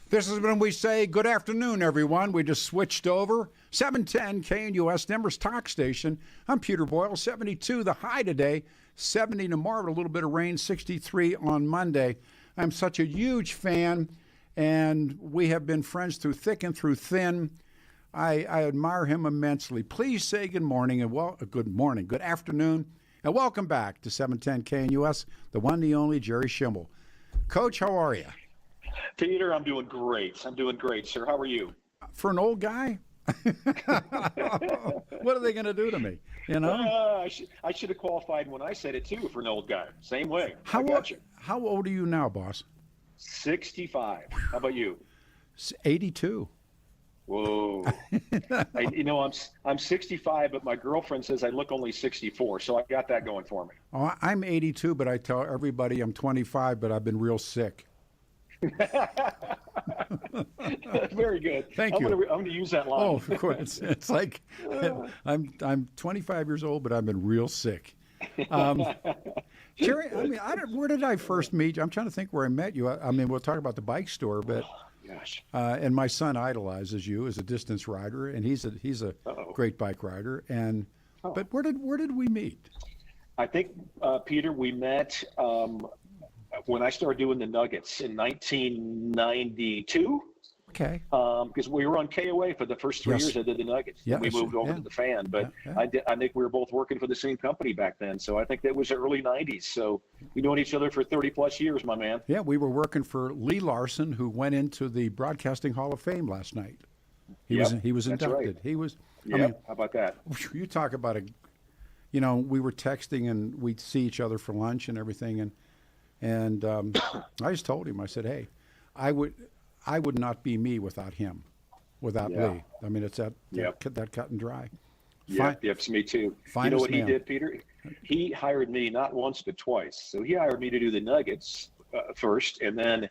This is when we say good afternoon, everyone. We just switched over. 710 KNUS, Denver's talk station. I'm Peter Boyles, 72 the high today, 70 tomorrow, a little bit of rain, 63 on Monday. I'm such a huge fan, and we have been friends through thick and through thin. I admire him immensely. Please say good morning and good afternoon, and welcome back to 710 KNUS, the one, the only Jerry Schemmel. Coach, how are you? Peter, I'm doing great. Sir. How are you? For an old guy? What are they going to do to me? You know, I should have qualified when I said it too. For an old guy, same way. How old are you now, boss? 65. How about you? 82. Whoa. I'm 65, but my girlfriend says I look only 64, so I got that going for me. Oh, I'm 82, but I tell everybody I'm 25, but I've been real sick. Very good. Thank you. I'm going to use that line. Oh, of course. It's like I'm 25 years old, but I've been real sick. Jerry, where did I first meet you? I'm trying to think where I met you. We'll talk about the bike store, but gosh. And my son idolizes you as a distance rider, and he's a great bike rider. But where did we meet? I think Peter, we met when I started doing the Nuggets in 1992. Okay. Because we were on KOA for the first 3 years I did the Nuggets. Yeah, we moved over to the Fan, but I think we were both working for the same company back then. So I think that was the early 90s. So we've known each other for 30 plus years, my man. Yeah, we were working for Lee Larson, who went into the Broadcasting Hall of Fame last night. He was inducted. Right. He was. How about that? You talk about we were texting and we'd see each other for lunch and everything, and I just told him, I said, hey, I would not be me without him, without Lee. I mean, it's that cut and dry. It's me too. You know what he did, Peter? He hired me not once but twice. So he hired me to do the Nuggets first, and then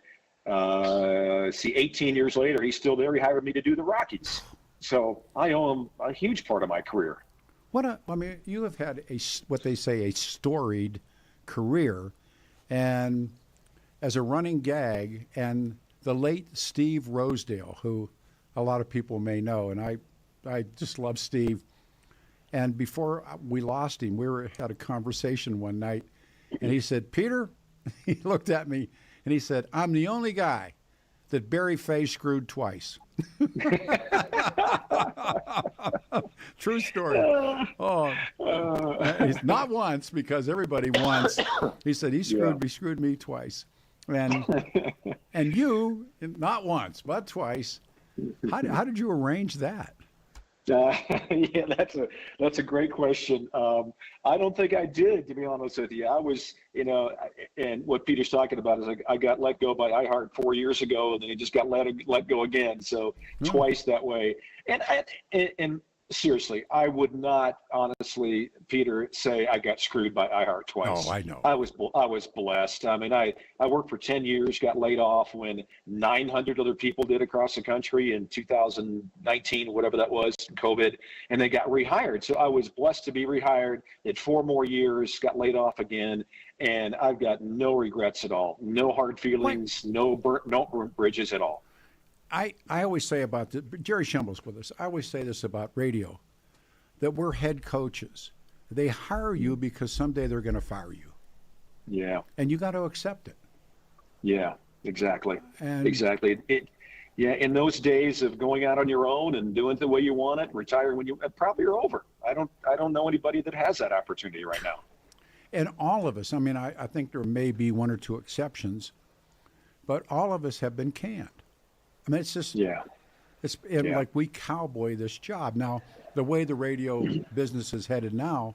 18 years later, he's still there. He hired me to do the Rockies. So I owe him a huge part of my career. You have had what they say a storied career, and as a running gag, and the late Steve Rosedale, who a lot of people may know, and I just love Steve. And before we lost him, we had a conversation one night, and he said, Peter, he looked at me, and he said, I'm the only guy that Barry Fay screwed twice. True story. He's not once, because everybody once. He said he screwed me twice. And you, not once, but twice. How did you arrange that? That's a great question. I don't think I did, to be honest with you. I was, and what Peter's talking about is I got let go by iHeart 4 years ago, and then he just got let go again. So twice that way. And seriously, I would not honestly, Peter, say I got screwed by iHeart twice. Oh, I know. I was blessed. I mean, I worked for 10 years, got laid off when 900 other people did across the country in 2019, whatever that was, COVID, and they got rehired. So I was blessed to be rehired. Did 4 more years, got laid off again, and I've got no regrets at all. No hard feelings, no burnt bridges at all. I always say about Jerry Schemmel's with us. I always say this about radio, that we're head coaches. They hire you because someday they're going to fire you. Yeah. And you got to accept it. Yeah, exactly. Exactly. In those days of going out on your own and doing it the way you want it, retiring when you probably are over. I don't know anybody that has that opportunity right now. And all of us, I think there may be 1 or 2 exceptions, but all of us have been canned. It's just, like we cowboy this job. Now, the way the radio business is headed now,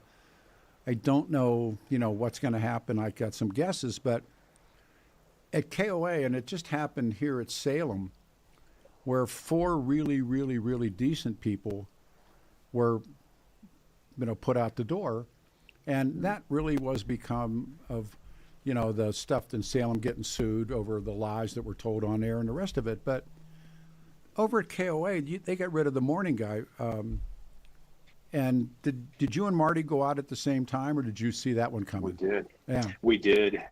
I don't know, what's going to happen. I got some guesses, but at KOA, and it just happened here at Salem, where 4 really, really, really decent people were, put out the door. And that really was become of, the stuff in Salem getting sued over the lies that were told on air and the rest of it. But over at KOA, they got rid of the morning guy. And did you and Marty go out at the same time, or did you see that one coming? We did. Yeah. We did.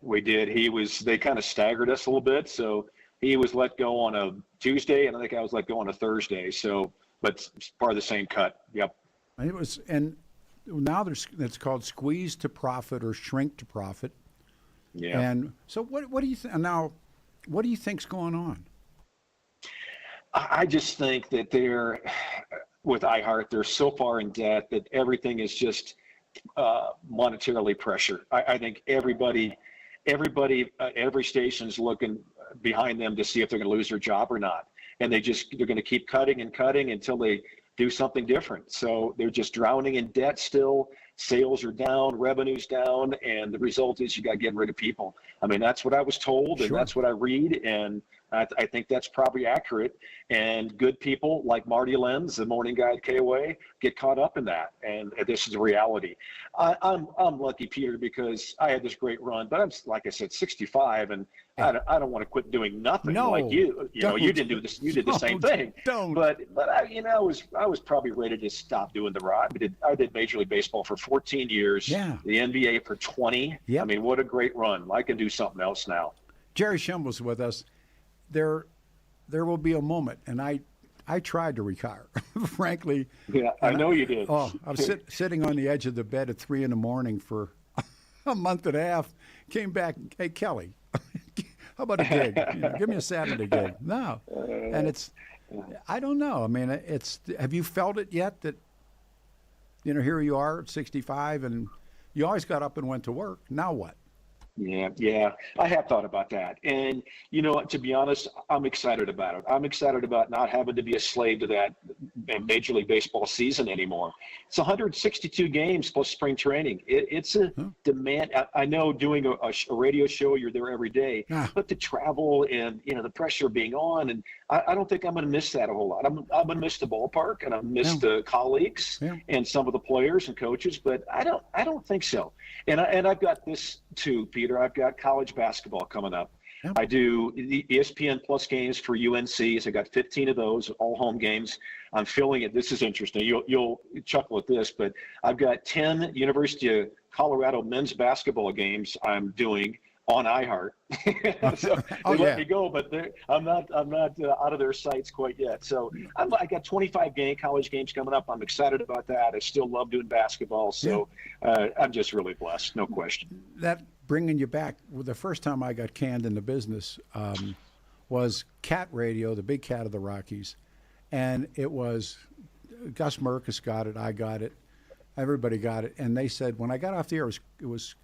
They kind of staggered us a little bit. So he was let go on a Tuesday, and I think I was let go on a Thursday. So, but it's part of the same cut. Yep. It was, and now it's called squeeze to profit or shrink to profit. Yeah. And so, what do you think now? What do you think's going on? I just think that with iHeart, they're so far in debt that everything is just monetarily pressure. I think everybody, every station's looking behind them to see if they're going to lose their job or not, and they're going to keep cutting and cutting until they do something different. So they're just drowning in debt still. Sales are down, revenue's down, and the result is you got to get rid of people. I mean, that's what I was told, and that's what I read, and I think that's probably accurate. And good people like Marty Lenz, the morning guy at KOA, get caught up in that, and this is the reality. I'm lucky, Peter, because I had this great run, but I'm, like I said, 65, and I don't want to quit doing nothing like you. You know, you didn't do this. You did the same thing. But I was probably ready to stop doing the rod. I did Major League Baseball for 14 years. Yeah. The NBA for 20. Yep. I mean, what a great run. I can do something else now. Jerry Schemmel's with us. There will be a moment, and I tried to retire, frankly. Yeah, I know you did. Oh, I was sitting on the edge of the bed at 3 a.m. for a month and a half. Came back, hey, Kelly, how about a gig? Give me a Saturday gig. No. And I don't know. I mean, have you felt it yet that, here you are at 65 and you always got up and went to work. Now what? Yeah, I have thought about that. And, to be honest, I'm excited about it. I'm excited about not having to be a slave to that Major League Baseball season anymore. It's 162 games plus spring training. It's a demand. I know doing a radio show, you're there every day, but the travel and, the pressure of being on, and I don't think I'm going to miss that a whole lot. I'm going to miss the ballpark, and I miss the colleagues and some of the players and coaches, but I don't think so. And I've got this too, Peter. I've got college basketball coming up. Yep. I do the ESPN Plus games for UNC. So I got 15 of those, all home games. I'm filling it. This is interesting. You'll chuckle at this, but I've got 10 University of Colorado men's basketball games I'm doing on iHeart. So they let me go, but I'm not out of their sights quite yet. So I got 25 college games coming up. I'm excited about that. I still love doing basketball. So I'm just really blessed, no question. That bringing you back, well, the first time I got canned in the business was Cat Radio, the big cat of the Rockies. And it was Gus Merkus got it, I got it, everybody got it. And they said, when I got off the air, it was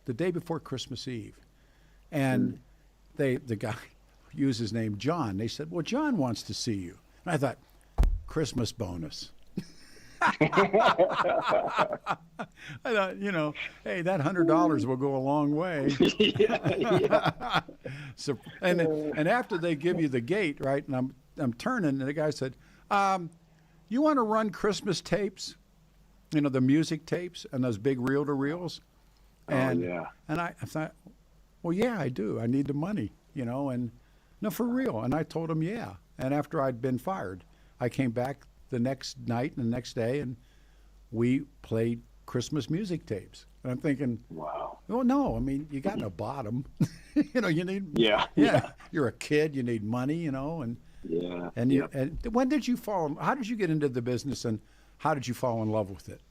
the day before Christmas Eve. And the guy used his name, John. They said, well, John wants to see you. And I thought, Christmas bonus. I thought, hey, that $100 will go a long way. So, and after they give you the gate, right, and I'm turning, and the guy said, you want to run Christmas tapes? The music tapes and those big reel-to-reels? And, and I thought, well, yeah, I do. I need the money, and no, for real. And I told him, yeah. And after I'd been fired, I came back the next night and the next day, and we played Christmas music tapes. And I'm thinking, wow. Well, no, I mean, you got no bottom. You need, you're a kid, you need money, and when did you how did you get into the business, and how did you fall in love with it?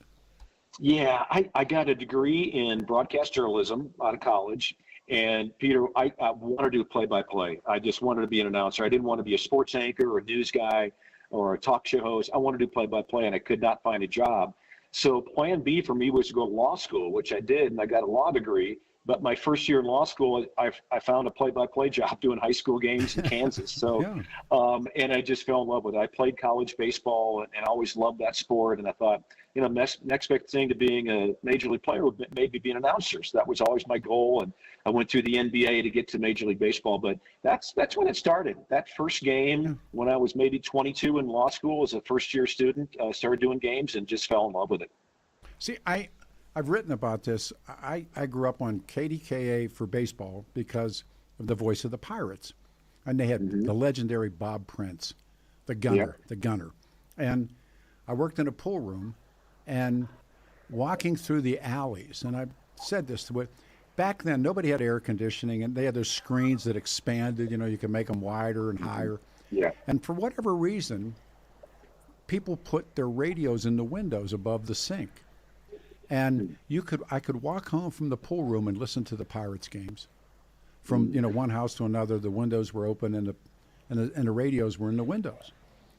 Yeah, I got a degree in broadcast journalism out of college. And Peter, I wanted to do play-by-play. I just wanted to be an announcer. I didn't want to be a sports anchor or a news guy or a talk show host. I wanted to do play-by-play, and I could not find a job. So plan B for me was to go to law school, which I did, and I got a law degree. But my first year in law school, I found a play-by-play job doing high school games in Kansas. So, and I just fell in love with it. I played college baseball and always loved that sport. And I thought, next best thing to being a major league player would maybe be an announcer. So that was always my goal. And I went through the NBA to get to Major League Baseball. But that's when it started. That first game when I was maybe 22 in law school as a first-year student, started doing games and just fell in love with it. See, I've written about this. I grew up on KDKA for baseball because of the voice of the Pirates. And they had the legendary Bob Prince, the gunner. And I worked in a pool room and walking through the alleys, and I said this to it, back then nobody had air conditioning, and they had those screens that expanded. You could make them wider and higher. Yeah. And for whatever reason, people put their radios in the windows above the sink. And I could walk home from the pool room and listen to the Pirates games. From one house to another, the windows were open and the radios were in the windows.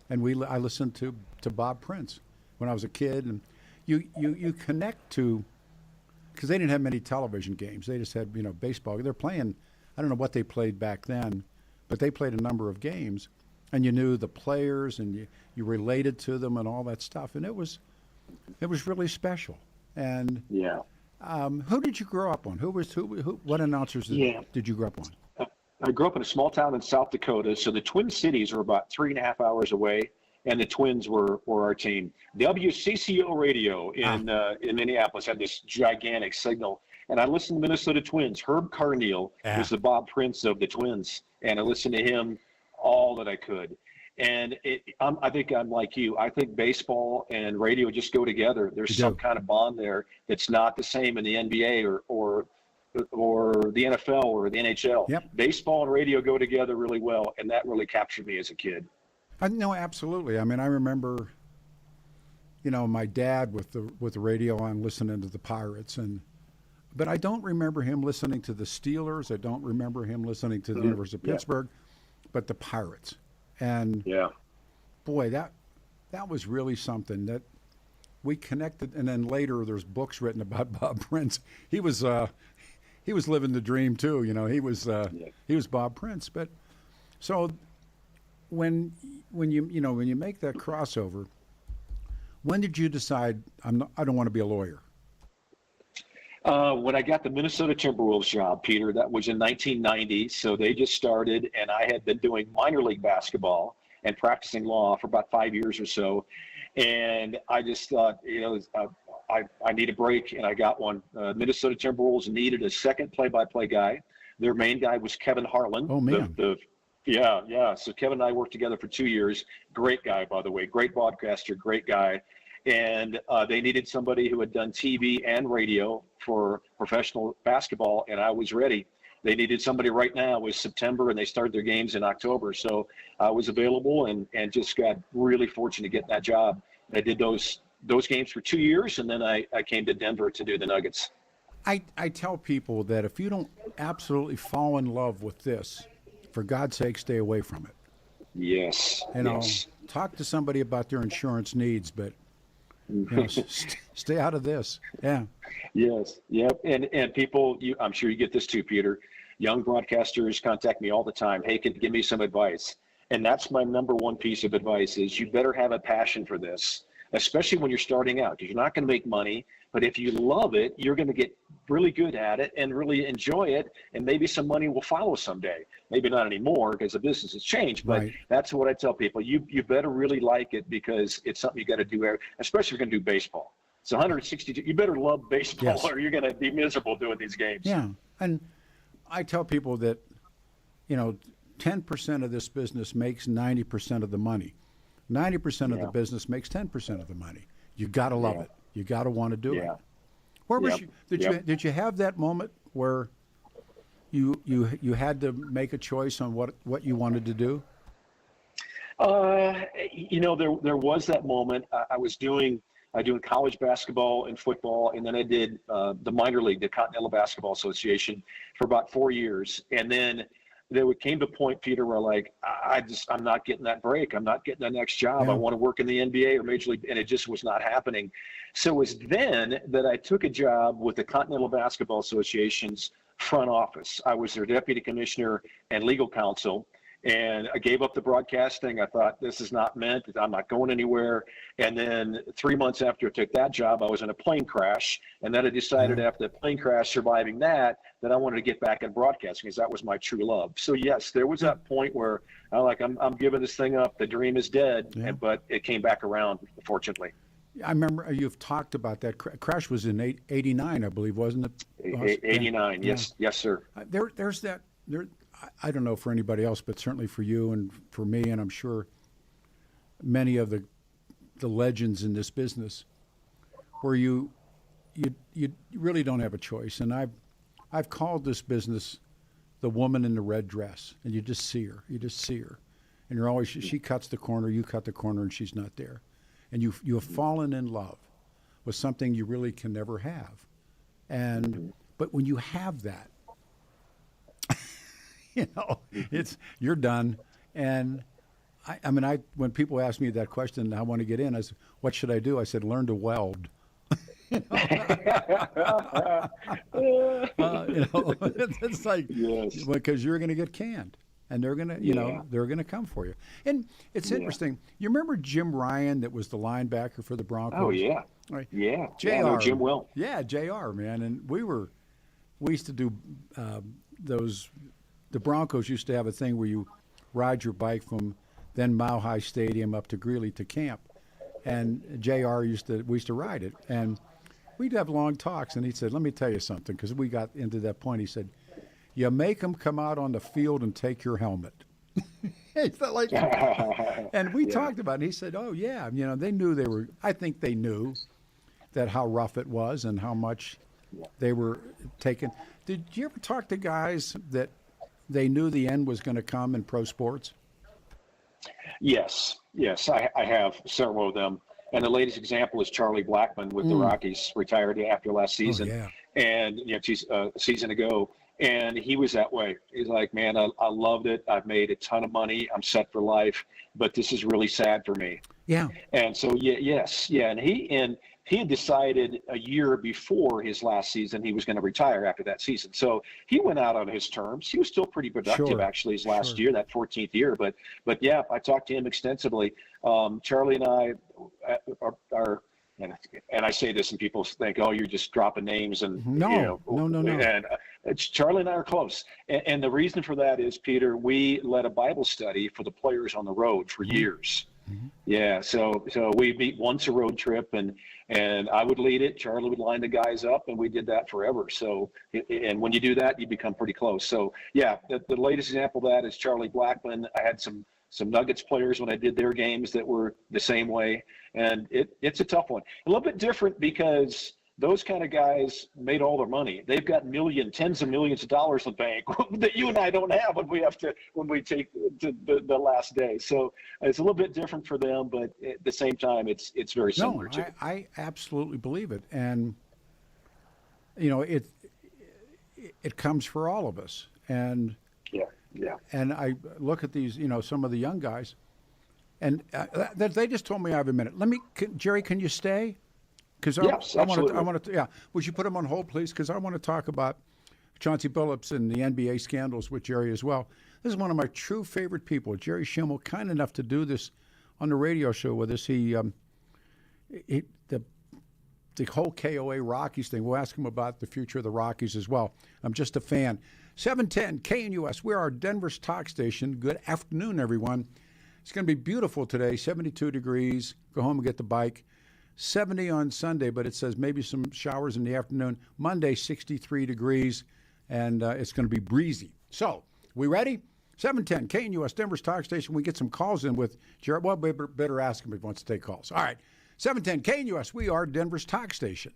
And I listened to Bob Prince when I was a kid. And you connect to, because they didn't have many television games. They just had baseball. They're playing. I don't know what they played back then, but they played a number of games, and you knew the players and you related to them and all that stuff. And it was really special. And yeah. Who did you grow up on? What announcers did you grow up on? I grew up in a small town in South Dakota, so the Twin Cities were about 3.5 hours away, and the Twins were our team. WCCO radio in Minneapolis had this gigantic signal, and I listened to Minnesota Twins. Herb Carneal was the Bob Prince of the Twins, and I listened to him all that I could. And I think I'm like you. I think baseball and radio just go together. There's some kind of bond there that's not the same in the NBA or the NFL or the NHL. Yep. Baseball and radio go together really well, and that really captured me as a kid. No, absolutely. I mean, I remember, my dad with the radio on listening to the Pirates, but I don't remember him listening to the Steelers. I don't remember him listening to the University of Pittsburgh, but the Pirates. And boy, that was really something that we connected. And then later, there's books written about Bob Prince. He was living the dream too. He was Bob Prince. But so when you make that crossover, when did you decide I don't want to be a lawyer? When I got the Minnesota Timberwolves job, Peter, that was in 1990. So they just started, and I had been doing minor league basketball and practicing law for about 5 years or so. And I just thought, I need a break, and I got one. Minnesota Timberwolves needed a second play-by-play guy. Their main guy was Kevin Harlan. Oh, man. Yeah. So Kevin and I worked together for 2 years. Great guy, by the way. Great broadcaster, great guy. And they needed somebody who had done TV and radio for professional basketball, and I was ready. They needed somebody right now. It was September, and they started their games in October. So I was available and just got really fortunate to get that job. I did those games for 2 years, and then I came to Denver to do the Nuggets. I tell people that if you don't absolutely fall in love with this, for God's sake, stay away from it. Yes. Talk to somebody about their insurance needs, but stay out of this. Yeah. Yes. Yep. And people, I'm sure you get this too, Peter. Young broadcasters contact me all the time. Hey, give me some advice. And that's my number one piece of advice is you better have a passion for this, especially when you're starting out, because you're not going to make money. But if you love it, you're going to get really good at it and really enjoy it. And maybe some money will follow someday. Maybe not anymore because the business has changed. But That's what I tell people. You better really like it because it's something you got to do, especially if you're going to do baseball. It's 162. You better love baseball or you're going to be miserable doing these games. Yeah. And I tell people that, 10% of this business makes 90% of the money. 90% of the business makes 10% of the money. You got to love it. You got to want to do it. Where was you? Did you have that moment where you had to make a choice on what you wanted to do? There was that moment. I was doing college basketball and football, and then I did the minor league, the Continental Basketball Association, for about 4 years, and then there came to a point, Peter, where I'm not getting that break. I'm not getting that next job. Yeah. I want to work in the NBA or Major League, and it just was not happening. So it was then that I took a job with the Continental Basketball Association's front office. I was their deputy commissioner and legal counsel, and I gave up the broadcasting. I thought, this is not meant. I'm not going anywhere. And then 3 months after I took that job, I was in a plane crash. And then I decided after the plane crash, surviving that I wanted to get back in broadcasting because that was my true love. So, yes, there was that point where I'm giving this thing up. The dream is dead. But it came back around, fortunately. I remember you've talked about that. Crash was in 89, I believe, wasn't it? 89, yes, sir. There's that. I don't know for anybody else, but certainly for you and for me, and I'm sure many of the legends in this business, where you really don't have a choice. And I've called this business the woman in the red dress, and you just see her. And you're always, she cuts the corner, you cut the corner, and she's not there. And you have fallen in love with something you really can never have. And but when you have that, you're done. And I mean, when people ask me that question, I want to get in. I said, "What should I do?" I said, "Learn to weld." It's like, because you're going to get canned, and they're going to, they're going to come for you. And it's interesting. You remember Jim Ryan, that was the linebacker for the Broncos? Oh yeah, right. Yeah. Jr. I know Jim well. Yeah, Jr. Man, and we used to do those. The Broncos used to have a thing where you ride your bike from then Mile High Stadium up to Greeley to camp, and Jr. we used to ride it, and we'd have long talks, and he said, "Let me tell you something," because we got into that point. He said, "You make them come out on the field and take your helmet." He felt like, and we talked about it. And he said, "Oh yeah, they knew they were. I think they knew that how rough it was and how much they were taking." Did you ever talk to guys that they knew the end was going to come in pro sports? Yes, I have several of them. And the latest example is Charlie Blackmon with the Rockies, retired after last season. Oh, yeah. And a season ago, and he was that way. He's like, "Man, I loved it. I've made a ton of money. I'm set for life, but this is really sad for me." Yeah. And so and he had decided a year before his last season he was going to retire after that season. So he went out on his terms. He was still pretty productive actually his last year, that 14th year. But yeah, I talked to him extensively. Charlie and I are and I say this and people think, "Oh, you're just dropping names," and no. And Charlie and I are close. And the reason for that is, Peter, we led a Bible study for the players on the road for years. Mm-hmm. Yeah, so we meet once a road trip, and I would lead it. Charlie would line the guys up, and we did that forever. So, and when you do that, you become pretty close. So, yeah, the latest example of that is Charlie Blackmon. I had some Nuggets players when I did their games that were the same way, and it's a tough one. A little bit different because those kind of guys made all their money. They've got tens of millions of dollars in the bank that you and I don't have when we take the last day. So it's a little bit different for them, but at the same time, it's very similar too. I absolutely believe it, and it comes for all of us. And yeah. And I look at these, some of the young guys, and they just told me I have a minute. Jerry, can you stay? Because I want to. Would you put him on hold, please? Because I want to talk about Chauncey Billups and the NBA scandals with Jerry as well. This is one of my true favorite people, Jerry Schemmel, kind enough to do this on the radio show with us. The whole KOA Rockies thing. We'll ask him about the future of the Rockies as well. I'm just a fan. 710 KNUS. We're our Denver's talk station. Good afternoon, everyone. It's going to be beautiful today. 72 degrees. Go home and get the bike. 70 on Sunday, but it says maybe some showers in the afternoon. Monday, 63 degrees, and it's going to be breezy. So, we ready? 710 KNUS, Denver's talk station. We get some calls in with Jared. Well, we better ask him if he wants to take calls. All right, 710 KNUS, we are Denver's talk station.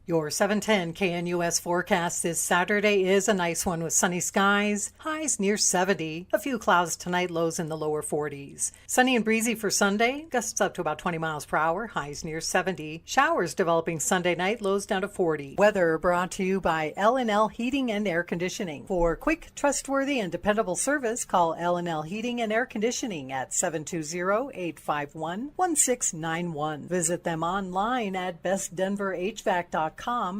Your 710 KNUS forecast this Saturday is a nice one with sunny skies, highs near 70, a few clouds tonight, lows in the lower 40s. Sunny and breezy for Sunday, gusts up to about 20 miles per hour, highs near 70. Showers developing Sunday night, lows down to 40. Weather brought to you by L&L Heating and Air Conditioning. For quick, trustworthy, and dependable service, call L&L Heating and Air Conditioning at 720-851-1691. Visit them online at bestdenverhvac.com.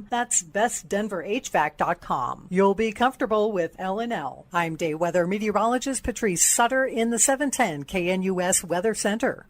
That's bestdenverhvac.com. You'll be comfortable with L&L. I'm day weather meteorologist Patrice Sutter in the 710 KNUS Weather Center.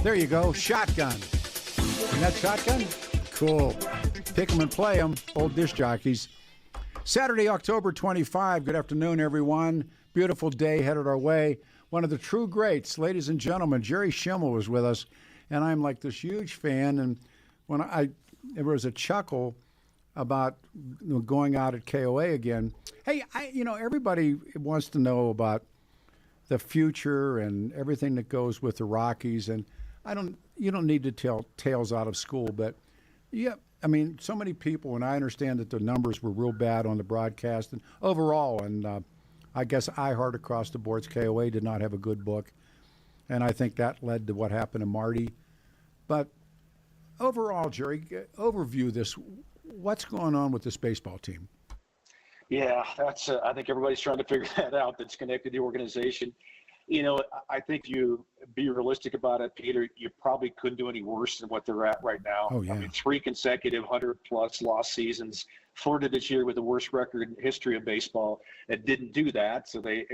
There you go, shotgun. And that shotgun? Cool. Pick 'em and play 'em, old disc jockeys. Saturday, October 25. Good afternoon, everyone. Beautiful day headed our way. One of the true greats, ladies and gentlemen, Jerry Schemmel was with us, and I'm like this huge fan. And when there was a chuckle about going out at KOA again. Hey, everybody wants to know about the future and everything that goes with the Rockies, and you don't need to tell tales out of school, but yeah, I mean, so many people, and I understand that the numbers were real bad on the broadcast and overall, and I guess iHeart across the boards, KOA did not have a good book, and I think that led to what happened to Marty. But overall, Jerry, overview this. What's going on with this baseball team? Yeah, that's. I think everybody's trying to figure that out. That's connected to the organization. I think you be realistic about it, Peter. You probably couldn't do any worse than what they're at right now. Oh, yeah. I mean, 3 consecutive 100-plus loss seasons. Florida this year with the worst record in the history of baseball. It didn't do that, so they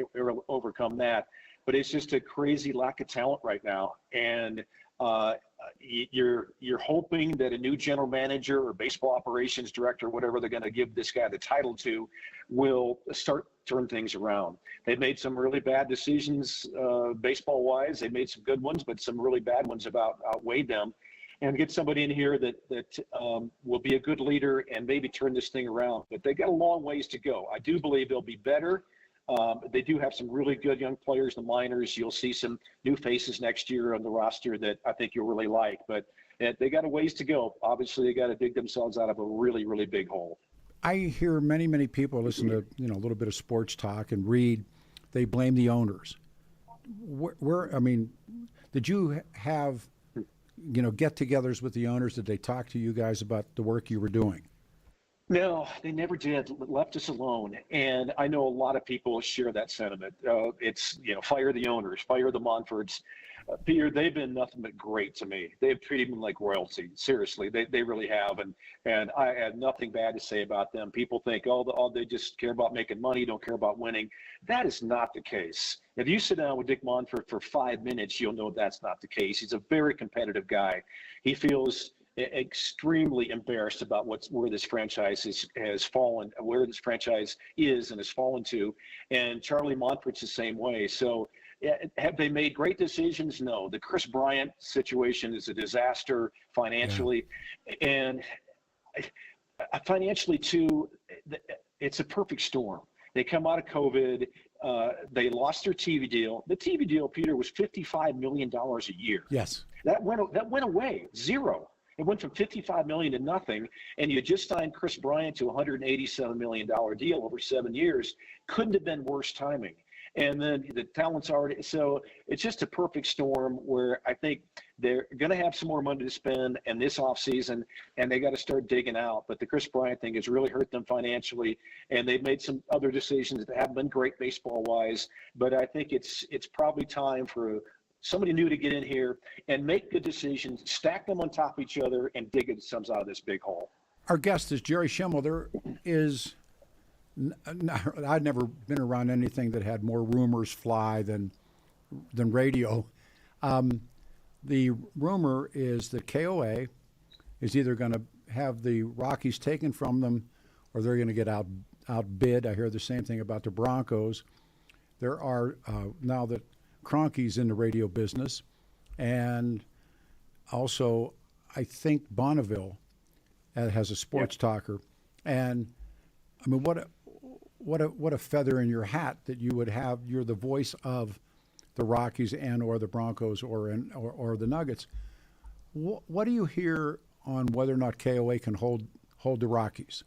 overcome that. But it's just a crazy lack of talent right now, and you're hoping that a new general manager or baseball operations director, whatever they're going to give this guy the title to, will start turn things around. They've made some really bad decisions baseball wise. They made some good ones, but some really bad ones outweighed them. And get somebody in here that will be a good leader and maybe turn this thing around. But they got a long ways to go. I do believe they'll be better. They do have some really good young players in the minors. You'll see some new faces next year on the roster that I think you'll really like. But they got a ways to go. Obviously, they got to dig themselves out of a really, really big hole. I hear many, many people listen to a little bit of sports talk and read. They blame the owners. Did you have get-togethers with the owners? Did they talk to you guys about the work you were doing? No, they never did. Left us alone. And I know a lot of people share that sentiment. It's, fire the owners, fire the Monforts. Peter, they've been nothing but great to me. They've treated me like royalty. Seriously, they really have. And I have nothing bad to say about them. People think, they just care about making money, don't care about winning. That is not the case. If you sit down with Dick Monfort for 5 minutes, you'll know that's not the case. He's a very competitive guy. He feels extremely embarrassed about where this franchise has fallen, where this franchise is and has fallen to. And Charlie Monfort's the same way. So have they made great decisions? No. The Chris Bryant situation is a disaster financially. Yeah. And financially, too, it's a perfect storm. They come out of COVID. They lost their TV deal. The TV deal, Peter, was $55 million a year. Yes. That went away, zero. It went from $55 million to nothing, and you just signed Chris Bryant to a $187 million deal over 7 years. Couldn't have been worse timing. And then the talent's already – so it's just a perfect storm where I think they're going to have some more money to spend in this offseason, and they got to start digging out. But the Chris Bryant thing has really hurt them financially, and they've made some other decisions that haven't been great baseball-wise. But I think it's probably time for somebody new to get in here and make good decisions, stack them on top of each other, and dig themselves out of this big hole. Our guest is Jerry Schemmel. There is – I'd never been around anything that had more rumors fly than radio. The rumor is that KOA is either going to have the Rockies taken from them or they're going to get outbid. I hear the same thing about the Broncos. There are now that Kroenke's in the radio business, and also I think Bonneville has a sports talker. And I mean, what a feather in your hat that you would have. You're the voice of the Rockies and or the Broncos or the Nuggets. What do you hear on whether or not KOA can hold the Rockies?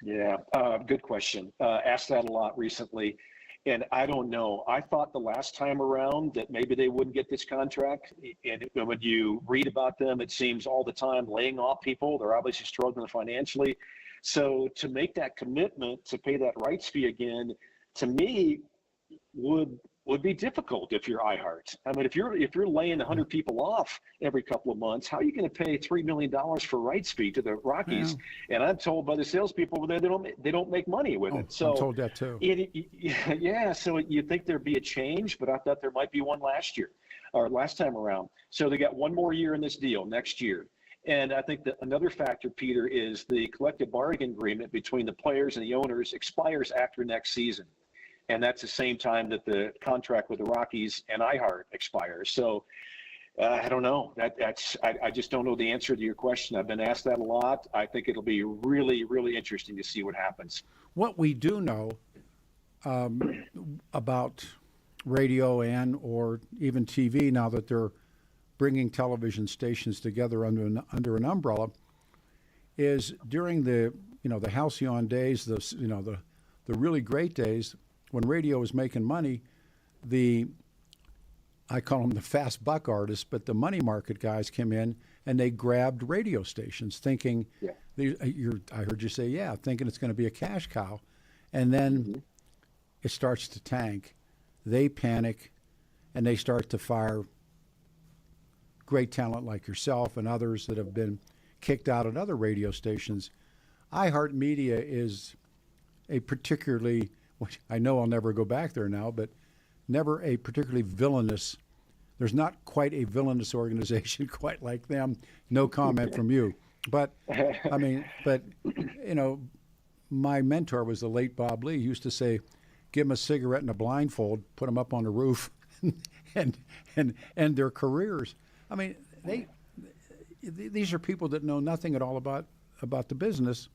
Yeah, good question. Asked that a lot recently, and I don't know. I thought the last time around that maybe they wouldn't get this contract, and when you read about them, it seems all the time laying off people. They're obviously struggling financially. So to make that commitment to pay that rights fee again, to me, would be difficult if you're iHeart. I mean, if you're laying 100 people off every couple of months, how are you going to pay $3 million for rights fee to the Rockies? Yeah. And I'm told by the salespeople they don't make money with it. So I'm told that too. Yeah. So you'd think there'd be a change, but I thought there might be one last year. or last time around. So they got one more year in this deal next year. And I think that another factor, Peter, is the collective bargaining agreement between the players and the owners expires after next season. And that's the same time that the contract with the Rockies and iHeart expires. So I don't know. I just don't know the answer to your question. I've been asked that a lot. I think it'll be really, really interesting to see what happens. What we do know about radio and or even TV, now that they're bringing television stations together under an umbrella, is during the halcyon days, the really great days when radio was making money, I call them the fast buck artists, but the money market guys came in and they grabbed radio stations thinking, I heard you say, thinking it's going to be a cash cow. And then it starts to tank. They panic and they start to fire great talent like yourself and others that have been kicked out at other radio stations. iHeartMedia is a particularly, which I know I'll never go back there now, but never a particularly villainous. There's not quite a villainous organization quite like them. No comment from you. But, my mentor was the late Bob Lee. He used to say, give them a cigarette and a blindfold, put them up on the roof, and end their careers. I mean, these are people that know nothing at all about the business,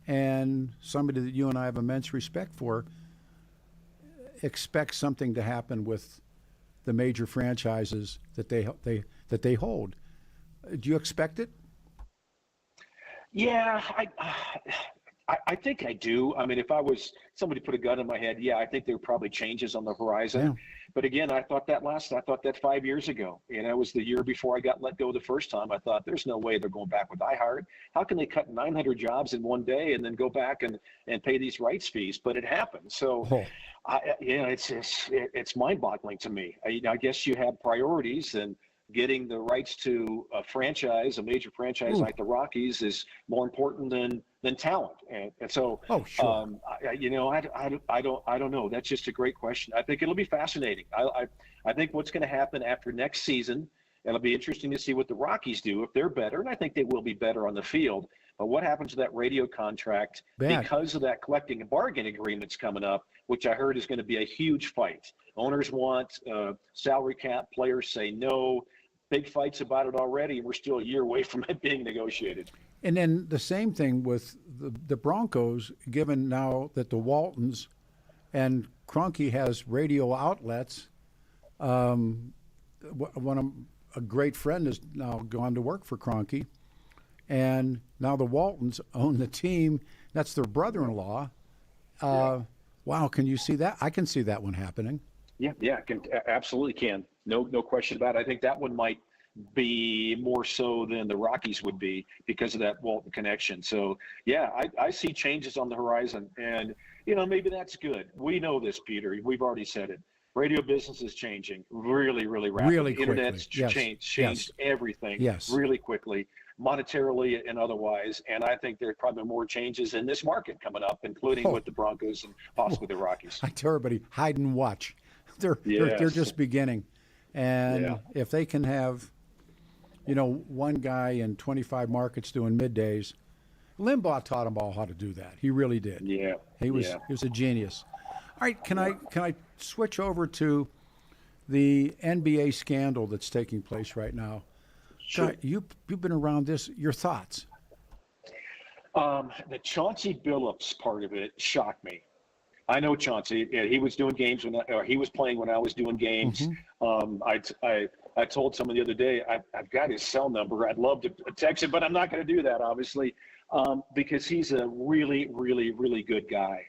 and somebody that you and I have immense respect for expects something to happen with the major franchises that they hold. Do you expect it? Yeah, I think I do. I mean, if I was somebody put a gun in my head, I think there were probably changes on the horizon. Yeah. But again, I thought that 5 years ago, and that was the year before I got let go the first time. I thought there's no way they're going back with iHeart. How can they cut 900 jobs in one day and then go back and pay these rights fees? But it happened. So, it's mind-boggling to me. I guess you have priorities, and getting the rights to a major franchise like the Rockies is more important than talent. And so, sure. I don't know. That's just a great question. I think it'll be fascinating. I think what's going to happen after next season, it'll be interesting to see what the Rockies do if they're better, and I think they will be better on the field. But what happens to that radio contract because of that collecting and bargaining agreements coming up, which I heard is going to be a huge fight. Owners want salary cap, players say no. Big fights about it already, and we're still a year away from it being negotiated. And then the same thing with the Broncos, given now that the Waltons and Kroenke has radio outlets. A great friend has now gone to work for Kroenke, and now the Waltons own the team. That's their brother-in-law. Wow, can you see that? I can see that one happening. Yeah, absolutely can. No question about it. I think that one might be more so than the Rockies would be because of that Walton connection. So, I see changes on the horizon, and, maybe that's good. We know this, Peter. We've already said it. Radio business is changing really, really rapidly. Really quickly. Internet's changed everything really quickly, monetarily and otherwise. And I think there's probably more changes in this market coming up, including with the Broncos and possibly the Rockies. I tell everybody, hide and watch. They're just beginning. And if they can have, one guy in 25 markets doing middays, Limbaugh taught them all how to do that. He really did. Yeah. He was a genius. All right, can I switch over to the NBA scandal that's taking place right now? Sure. God, you've been around this. Your thoughts? The Chauncey Billups part of it shocked me. I know Chauncey. He was doing games he was playing when I was doing games. Mm-hmm. I told someone the other day I've got his cell number. I'd love to text him, but I'm not going to do that, obviously, because he's a really, really, really good guy.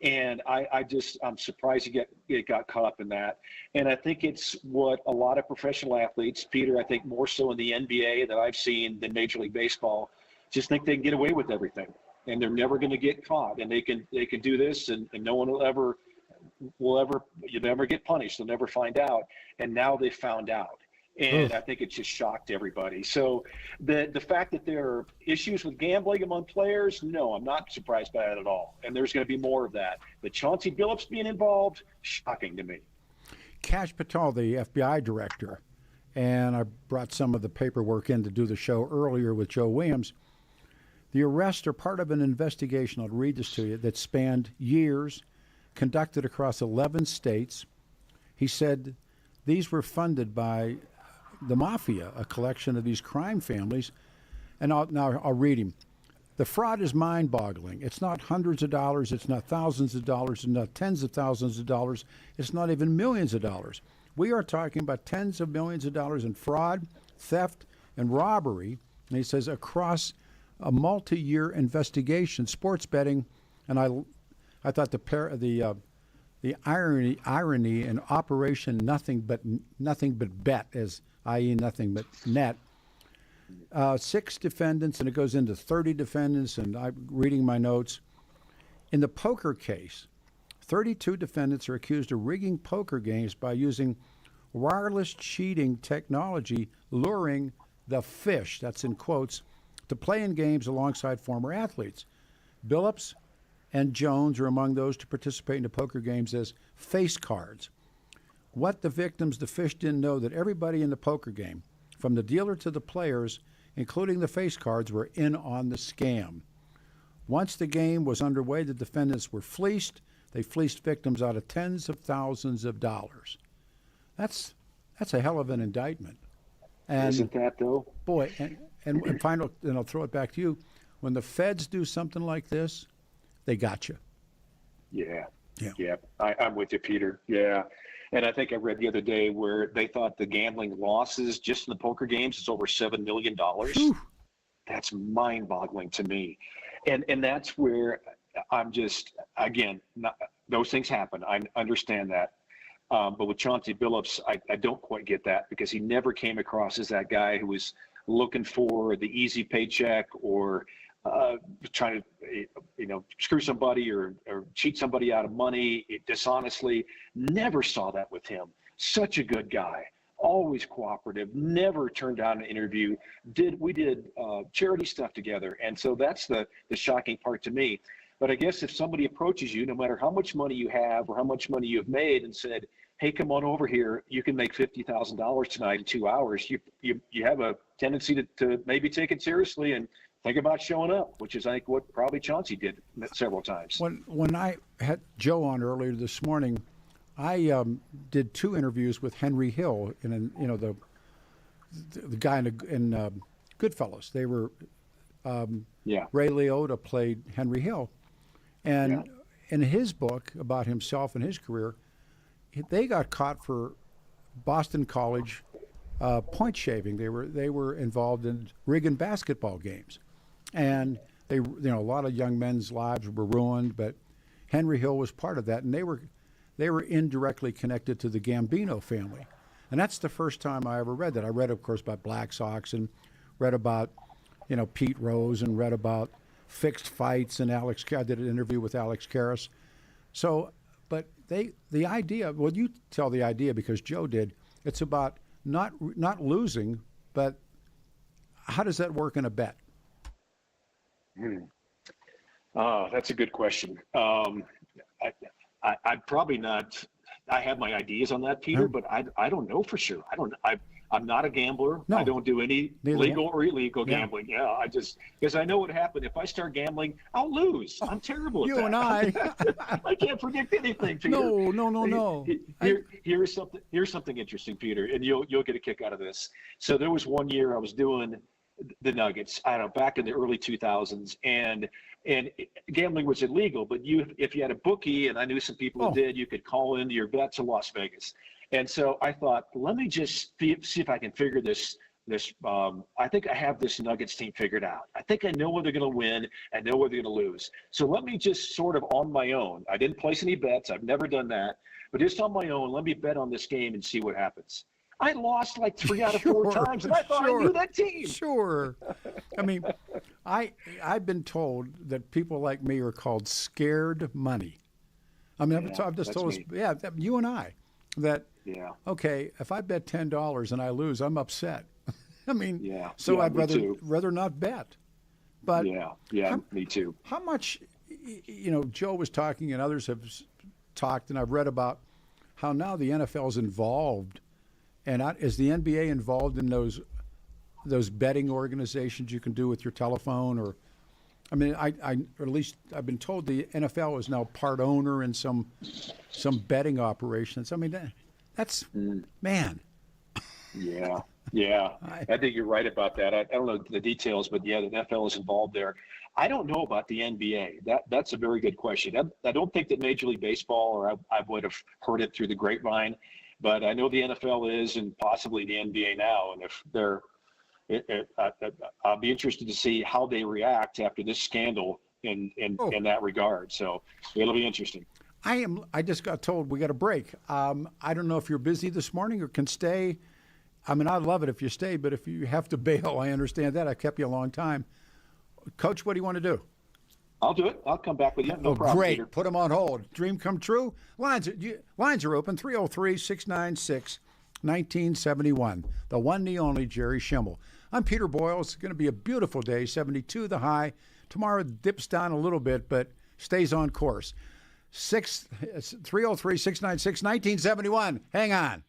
And I'm surprised he got caught up in that. And I think it's what a lot of professional athletes, Peter, I think more so in the NBA that I've seen than Major League Baseball, just think they can get away with everything. And they're never going to get caught. And they can do this, and no one you'll never get punished. They'll never find out. And now they found out. And I think it just shocked everybody. So the fact that there are issues with gambling among players, no, I'm not surprised by that at all. And there's going to be more of that. But Chauncey Billups being involved, shocking to me. Kash Patel, the FBI director, and I brought some of the paperwork in to do the show earlier with Joe Williams. The arrests are part of an investigation, I'll read this to you, that spanned years, conducted across 11 states. He said these were funded by the mafia, a collection of these crime families. And I'll read him. The fraud is mind-boggling. It's not hundreds of dollars. It's not thousands of dollars. It's not tens of thousands of dollars. It's not even millions of dollars. We are talking about tens of millions of dollars in fraud, theft, and robbery. And he says across a multi-year investigation, sports betting, and I thought the irony in Operation Nothing But Bet, as i.e. nothing but net. 6 defendants, and it goes into 30 defendants, and I'm reading my notes. In the poker case, 32 defendants are accused of rigging poker games by using wireless cheating technology, luring the fish, that's in quotes, to play in games alongside former athletes. Billups and Jones are among those to participate in the poker games as face cards. What the fish didn't know that everybody in the poker game, from the dealer to the players, including the face cards, were in on the scam. Once the game was underway, the defendants were fleeced. They fleeced victims out of tens of thousands of dollars. That's a hell of an indictment. And isn't that, though? Boy, and final, and I'll throw it back to you. When the feds do something like this, they got you. Yeah. I'm with you, Peter. Yeah. And I think I read the other day where they thought the gambling losses just in the poker games is over $7 million. Whew. That's mind-boggling to me. And that's where I'm just, again, those things happen. I understand that. But with Chauncey Billups, I don't quite get that, because he never came across as that guy who was looking for the easy paycheck or trying to, screw somebody or cheat somebody out of money dishonestly. Never saw that with him. Such a good guy, always cooperative, never turned down an interview. We did charity stuff together. And so that's the shocking part to me. But I guess if somebody approaches you, no matter how much money you have or how much money you've made, and said, hey, come on over here, you can make $50,000 tonight in 2 hours, you have a tendency to maybe take it seriously and think about showing up, which is, I think, what probably Chauncey did several times. When I had Joe on earlier this morning, I did 2 interviews with Henry Hill, the guy in Goodfellas. They were Ray Liotta played Henry Hill, and in his book about himself and his career, they got caught for Boston College point shaving. They were involved in rigging basketball games. And a lot of young men's lives were ruined, but Henry Hill was part of that, and they were indirectly connected to the Gambino family. And that's the first time I ever read that. I read, of course, about Black Sox and read about, Pete Rose, and read about fixed fights, and I did an interview with Alex Karras. So, but the idea, well, you tell the idea because Joe did, it's about not losing, but how does that work in a bet? That's a good question. I'm probably not. I have my ideas on that, Peter, but I don't know for sure. I'm not a gambler. No, I don't do any legal or illegal gambling. Yeah, because I know what happened. If I start gambling, I'll lose. I'm terrible at that. You and I. I can't predict anything, Peter. No. Here's something interesting, Peter, and you'll get a kick out of this. So there was one year I was doing the Nuggets, I don't know, back in the early 2000s, and gambling was illegal, but if you had a bookie, and I knew some people who did, you could call in your bet to Las Vegas. And so I thought, let me just see if I can figure this. I think I have this Nuggets team figured out. I think I know where they're going to win and know where they're going to lose. So let me just sort of on my own. I didn't place any bets. I've never done that. But just on my own, let me bet on this game and see what happens. I lost like 3 out of 4 times, and I thought I knew that team. Sure. I mean, I've been told that people like me are called scared money. I mean, I've just told us, you and I, that, okay, if I bet $10 and I lose, I'm upset. I mean, I'd rather not bet. But me too. How much, Joe was talking and others have talked, and I've read about how now the NFL is involved, and is the NBA involved in those betting organizations you can do with your telephone? Or, I mean, or at least I've been told the NFL is now part owner in some betting operations. I mean, that's man. Yeah. I think you're right about that. I don't know the details, but yeah, the NFL is involved there. I don't know about the NBA. That's a very good question. I don't think that Major League Baseball, or I would have heard it through the grapevine, but I know the NFL is, and possibly the NBA now. And if they're, I'll be interested to see how they react after this scandal in that regard. So it'll be interesting. I just got told we got a break. I don't know if you're busy this morning or can stay. I mean, I'd love it if you stay, but if you have to bail, I understand that. I've kept you a long time. Coach, what do you want to do? I'll do it. I'll come back with you. No problem, great. Peter. Put them on hold. Dream come true. Lines are open, 303-696-1971. The one, the only Jerry Schemmel. I'm Peter Boyles. It's going to be a beautiful day, 72 the high. Tomorrow dips down a little bit, but stays on course. 303-696-1971. Hang on.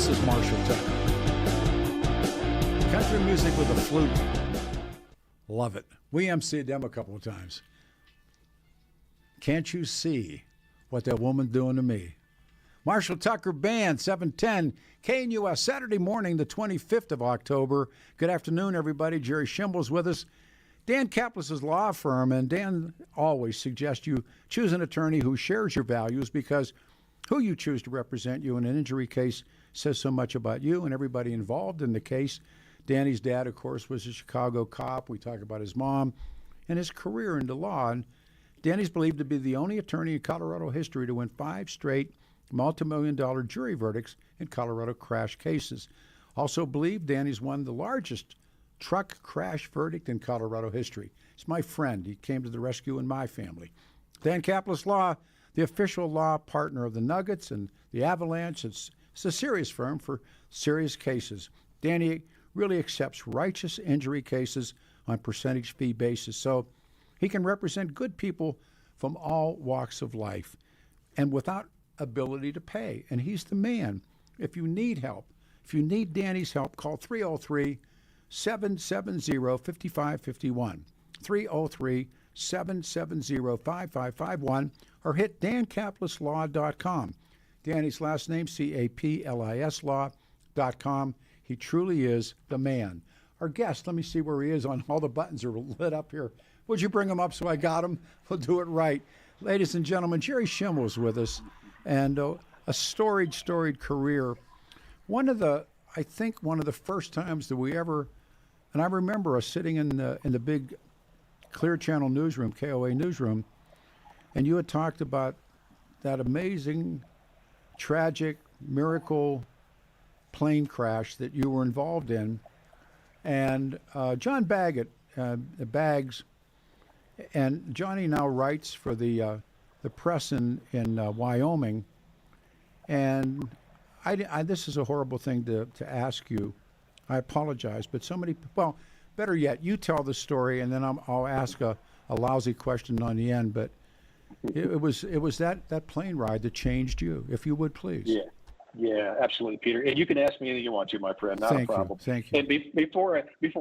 This is Marshall Tucker. Country music with a flute. Love it. We emceed them a couple of times. Can't you see what that woman doing to me? Marshall Tucker Band, 710 KNUS, Saturday morning, the 25th of October. Good afternoon, everybody. Jerry Schemmel with us. Dan Kaplis' law firm, and Dan always suggests you choose an attorney who shares your values, because who you choose to represent you in an injury case says so much about you and everybody involved in the case. Danny's dad, of course, was a Chicago cop. We talk about his mom and his career into law. And Danny's believed to be the only attorney in Colorado history to win 5 straight multi-million-dollar jury verdicts in Colorado crash cases. Also believed Danny's won the largest truck crash verdict in Colorado history. He's my friend. He came to the rescue in my family. Dan Kaplis Law, the official law partner of the Nuggets and the Avalanche. It's a serious firm for serious cases. Danny really accepts righteous injury cases on percentage fee basis, so he can represent good people from all walks of life and without ability to pay. And he's the man. If you need help, if you need Danny's help, call 303-770-5551, 303-770-5551, or hit dankaplislaw.com. Danny's last name, Caplis law.com. He truly is the man. Our guest, let me see where he is on all the buttons are lit up here. Would you bring him up so I got him? We'll do it right. Ladies and gentlemen, Jerry Schemmel is with us, and a storied career. I think one of the first times that we ever, and I remember us sitting in the big Clear Channel newsroom, KOA newsroom, and you had talked about that amazing, tragic, miracle plane crash that you were involved in. And John Baggs, and Johnny now writes for the press in Wyoming. And I this is a horrible thing to ask you. I apologize, but well, better yet, you tell the story, and then I'll ask a lousy question on the end. But it was that plane ride that changed you, if you would please. Yeah, absolutely, Peter. And you can ask me anything you want to, my friend. Not a problem. Thank you. And before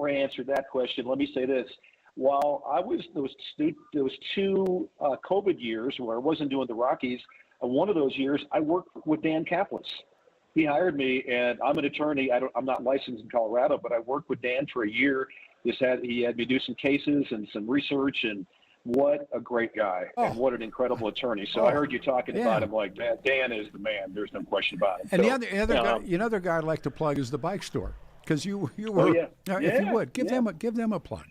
I answer that question, let me say this. While I was those 2 COVID years where I wasn't doing the Rockies, one of those years I worked with Dan Kaplis. He hired me, and I'm an attorney. I'm not licensed in Colorado, but I worked with Dan for a year. He had me do some cases and some research, and what a great guy, and what an incredible attorney. So I heard you talking about him like, man, Dan is the man. There's no question about it. And the other guy I'd like to plug is the bike store, because you were. If you would give them a plug.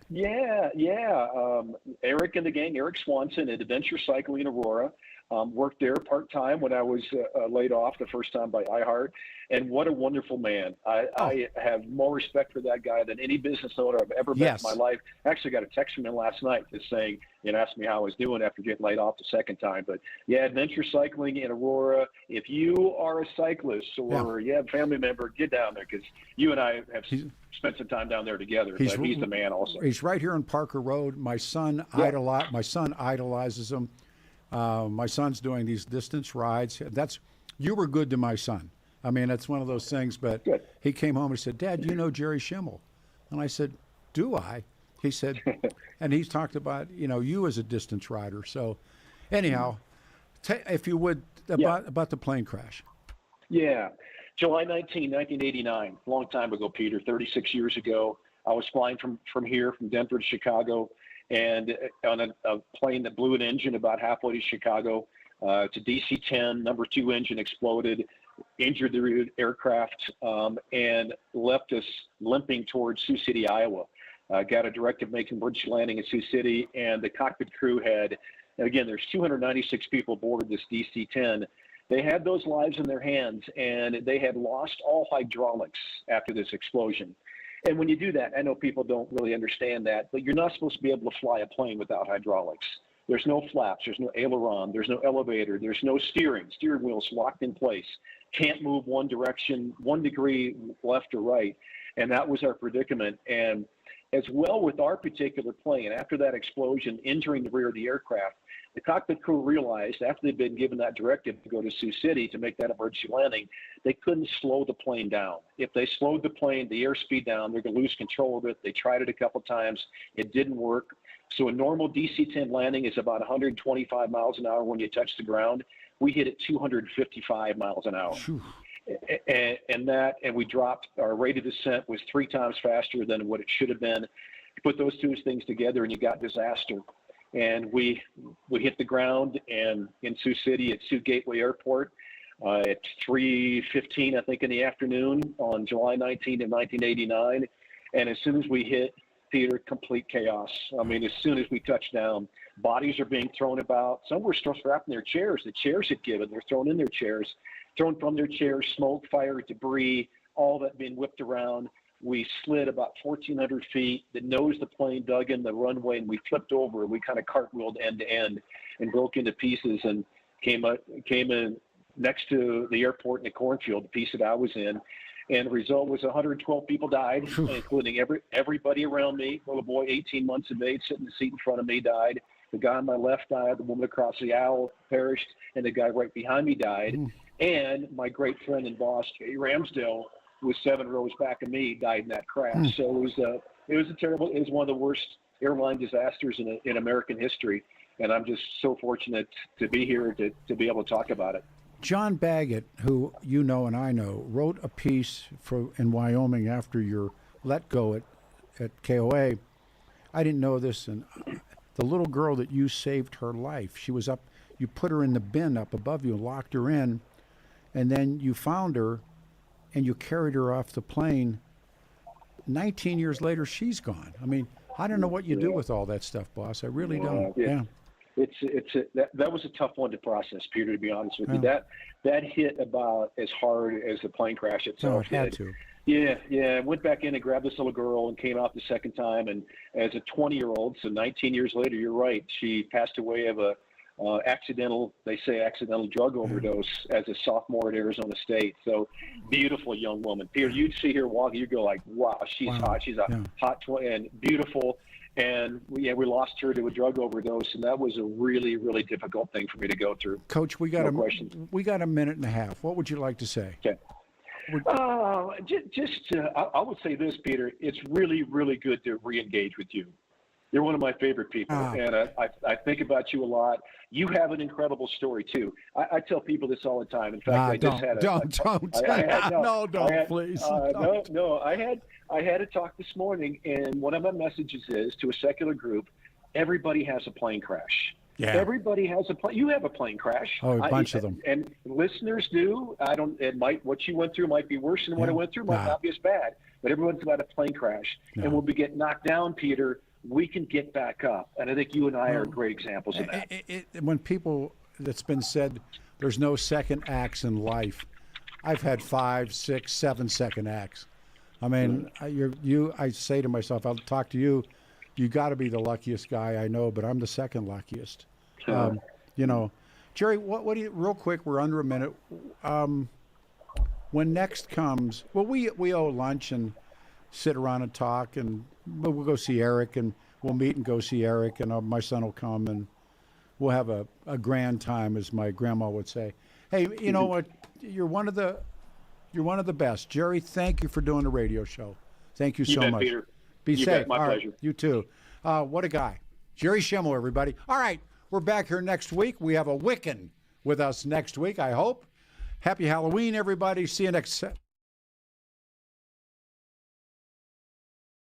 Eric and the gang, Eric Swanson at Adventure Cycling in Aurora. Worked there part-time when I was laid off the first time by iHeart, and what a wonderful man. I have more respect for that guy than any business owner I've ever met in my life. I actually got a text from him last night just saying, asked me how I was doing after getting laid off the second time. But Adventure Cycling in Aurora, if you are a cyclist or you have a family member, get down there, because you and I have spent some time down there together. He's the man also. He's right here on Parker Road. My son idolizes him. My son's doing these distance rides. You were good to my son. I mean, it's one of those things, but he came home and he said, Dad, you know Jerry Schemmel? And I said, do I? He said, and he's talked about, you as a distance rider. So anyhow, if you would, about the plane crash. Yeah. July 19, 1989, long time ago, Peter, 36 years ago. I was flying from Denver to Chicago, and on a plane that blew an engine about halfway to Chicago. To DC-10, number 2 engine exploded, injured the aircraft, and left us limping towards Sioux City, Iowa. Got a directive making emergency landing in Sioux City, and the cockpit crew had, and again, there's 296 people aboard this DC-10. They had those lives in their hands, and they had lost all hydraulics after this explosion. And when you do that, I know people don't really understand that, but you're not supposed to be able to fly a plane without hydraulics. There's no flaps, there's no aileron, there's no elevator, there's no steering wheel's locked in place. Can't move one direction, 1 degree left or right. And that was our predicament. And as well with our particular plane, after that explosion injuring the rear of the aircraft, The cockpit crew realized after they'd been given that directive to go to Sioux City to make that emergency landing, they couldn't slow the plane down. If they slowed the plane, the airspeed down, they're going to lose control of it. They tried it a couple times. It didn't work. So a normal DC-10 landing is about 125 miles an hour when you touch the ground. We hit it 255 miles an hour. And we dropped, our rate of descent was 3 times faster than what it should have been. You put those two things together and you got disaster. And we hit the ground and in Sioux City at Sioux Gateway Airport at 3:15, I think, in the afternoon on July 19th of 1989. And as soon as we hit, Peter, complete chaos. I mean, as soon as we touched down, bodies are being thrown about. Some were still strapped in their chairs. The chairs had given. They're thrown in their chairs, thrown from their chairs, smoke, fire, debris, all that being whipped around. We slid about 1,400 feet. The nose of the plane dug in the runway, and we flipped over. We kind of cartwheeled end to end and broke into pieces and came in next to the airport in the cornfield, the piece that I was in. And the result was 112 people died, including everybody around me. Little boy, 18 months of age, sitting in the seat in front of me, died. The guy on my left died. The woman across the aisle perished, and the guy right behind me died. And my great friend and boss, Jay Ramsdale, was 7 rows back of me, died in that crash. So it was one of the worst airline disasters in American history. And I'm just so fortunate to be here to be able to talk about it. John Baggett, who you know and I know, wrote a piece in Wyoming after your let go at KOA. I didn't know this, and the little girl that you saved her life, she was up, you put her in the bin up above you, locked her in, and then you found her and you carried her off the plane. 19 years later, she's gone. I mean, I don't know what you do with all that stuff, boss. I really don't. Yeah. That was a tough one to process, Peter, to be honest with you. That hit about as hard as the plane crash itself it had to. Yeah. I went back in and grabbed this little girl and came out the second time. And as a 20-year-old, so 19 years later, you're right, she passed away of a accidental drug overdose as a sophomore at Arizona State. So beautiful young woman. Peter, you'd see her walking, you'd go like, wow, she's hot. She's a hot and beautiful. And we lost her to a drug overdose, and that was a really, really difficult thing for me to go through. Coach, we got a minute and a half. What would you like to say? Okay. I would say this, Peter. It's really, really good to re-engage with you. You're one of my favorite people, and I think about you a lot. You have an incredible story too. I tell people this all the time. In fact, please. I had a talk this morning, and one of my messages is to a secular group: everybody has a plane crash. Yeah. Everybody has a plane. You have a plane crash. Oh, a bunch of them. And listeners do. What you went through might be worse than what I went through. Might not be as bad. But everyone's got a plane crash. No. And when we get knocked down, Peter, we can get back up. And I think you and I are great examples of that. When people, that's been said, there's no second acts in life. I've had 5, 6, 7 second acts. I mean, I say to myself, I'll talk to you. You got to be the luckiest guy I know, but I'm the second luckiest. Jerry, what do you, real quick, we're under a minute. When next comes, well, we owe lunch and sit around and talk, and we'll go see Eric, and we'll meet and go see Eric, and my son will come, and we'll have a grand time, as my grandma would say. Hey, you know what? You're one of the best. Jerry, thank you for doing the radio show. Thank you so much. Peter. Be safe. My pleasure. You too. What a guy. Jerry Schemmel, everybody. All right, we're back here next week. We have a Wiccan with us next week, I hope. Happy Halloween, everybody. See you next